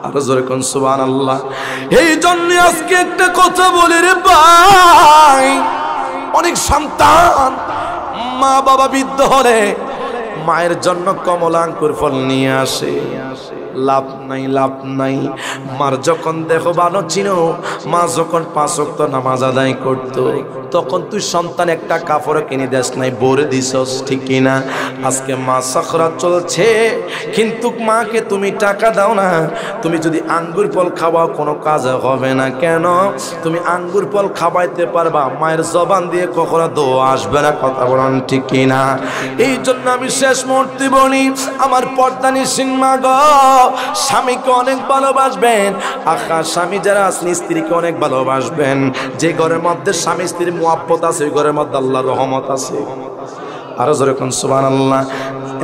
আরো জোরে কোন সুবহানাল্লাহ। এই জন্য আজকে একটা কথা বলি রে ভাই, অনেক সন্তান মা বাবা বৃদ্ধ হলে মায়ের জন্য কমলা আঙ্কুর ফল নিয়ে আসে, লাভ নাই, লাভ নাই। মার যখন দেখো ভালো ছিল, মা যখন 5 ওয়াক্ত নামাজ আদায় করতো, তখন তুই সন্তান একটা কাপড় কিনে দেস নাই, বরে দিছস, ঠিক কিনা? আজকে মা সাকরাত চলছে, কিন্তু মাকে তুমি টাকা দাও না। তুমি যদি আঙ্গুর ফল খাওয়াও কোনো কাজ হবে না। কেন? তুমি আঙ্গুর ফল খাওয়াইতে পারবা, মায়ের জবান দিয়ে কখনো দোয়া আসবে না। কথা বলেন ঠিক কিনা? এই জন্য আমি শেষ মুহূর্তে বলি, আমার পর্দানিসীন মা গো, স্বামীকে অনেক ভালোবাসবেন। আখা স্বামী যারা আছেন স্ত্রীকে অনেক ভালোবাসবেন। যে ঘরের মধ্যে স্বামী স্ত্রীর মুহাব্বত আছে, ওই ঘরের মধ্যে আল্লাহর রহমত আছে। আরো জোরে কোন সুবহানাল্লাহ।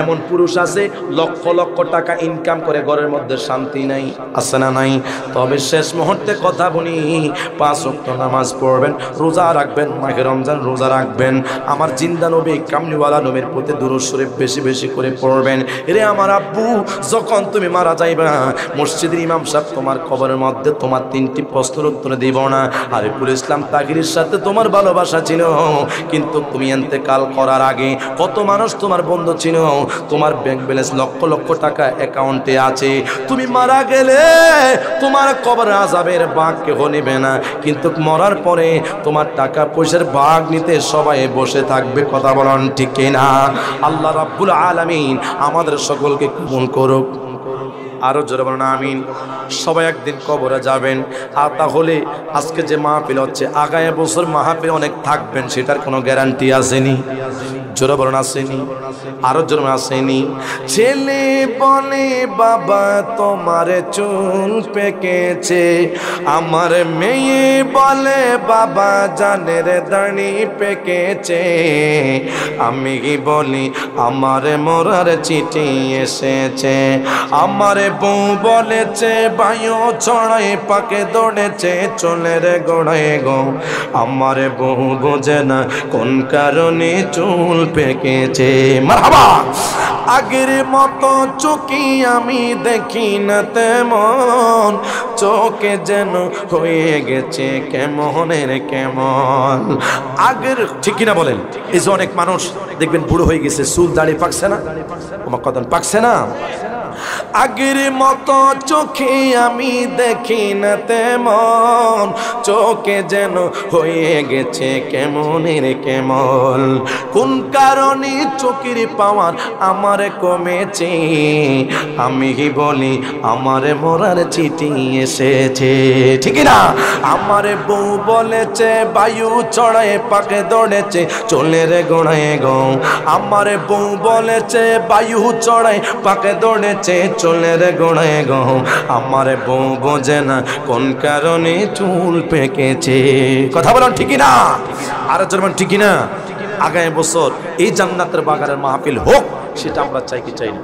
এমন পুরুষ আছে লক্ষ লক্ষ টাকা ইনকাম করে, ঘরের মধ্যে শান্তি নাই, আছে না নাই? তবে শেষ মুহূর্তে কথা বলি, 5 ওয়াক্ত নামাজ পড়বেন, রোজা রাখবেন, মাহে রমজান রোজা রাখবেন, আমার জিন্দা নবী কামলিওয়ালা নবীর প্রতি দুরূদ শরীফ বেশি বেশি করে পড়বেন। রে আমার আব্বু, যখন তুমি মারা যাইবা, মসজিদের ইমাম সাহেব তোমার কবরের মধ্যে তোমার 3টি প্রশ্নের উত্তর দিব না। আরিফুল ইসলাম তাগিরের সাথে তোমার ভালোবাসা ছিল, কিন্তু তুমি ইন্তেকাল করার আগে কত মানুষ তোমার বন্ধু ছিল, তোমার ব্যাংক ব্যালেন্স লক্ষ লক্ষ টাকা অ্যাকাউন্টে আছে, তুমি মারা গেলে তোমার কবর আযাবের ভাগ কেউ নেবে না, কিন্তু মরার পরে তোমার টাকা পয়সার ভাগ নিতে সবাই বসে থাকবে। কথা বলেন ঠিক কিনা? আল্লাহ রাব্বুল আলামিন আমাদের সকলকে কবুল করুক। আরো জোরে বলেন আমিন। সবাই একদিন কবরে যাবেন, আর তাহলে আজকে যে মাহফিল হচ্ছে, আগামী বছর মাহফিল অনেক থাকবেন, সেটার কোনো গ্যারান্টি আসেনি। জোরে বলেন আসেনি? আরো জোরে আসেনি? ছেলে বলে বাবা তোমার চুল পেকেছে, আমার মেয়ে বলে বাবা জানের দাড়ি পেকেছে, আমি বলি আমার মরার চিঠি এসেছে, আমার বউ বলেছে বায়ু ছড়াই পাকে দৌড়েছে চুলের গোড়ায় গো, আমার বউ বোঝে না কোন কারণে চুল পেকেছে। মারহাবা। আগের মতো চোখে আমি দেখি না তেমন, চোখে যেন হয়ে গেছে কেমনের কেমন। আগের, ঠিক কিনা বলেন? এই যে অনেক মানুষ দেখবেন বুড়ো হয়ে গেছে, চুল দাড়ি পাকছে না, আমার কথা পাকছে না। আগের মতো চোখে আমি দেখি না তেমন, চোখে যেন হয়ে গেছে কেমনের কেমন। কোন কারণে চোখের পাওয়ার আমার কমেছে, আমি বলি আমার মরার চিঠি এসেছে। ঠিক না? আমার বউ বলেছে বায়ু চড়ায় পাকে দৌড়েছে চুলের গোড়ায় গো, আমার বউ বলেছে বায়ু চড়ায় পাকে দৌড়েছে চুলের গোড়ায় গো, আমার বউ বোঝে না কোন কারণে চুল পেকেছে। কথা বলেন ঠিক না? আর জোরে ঠিক না? আগামী বছর এই জান্নাতের বাগানের মাহফিল হোক, সেটা আমরা চাই কি চাই না?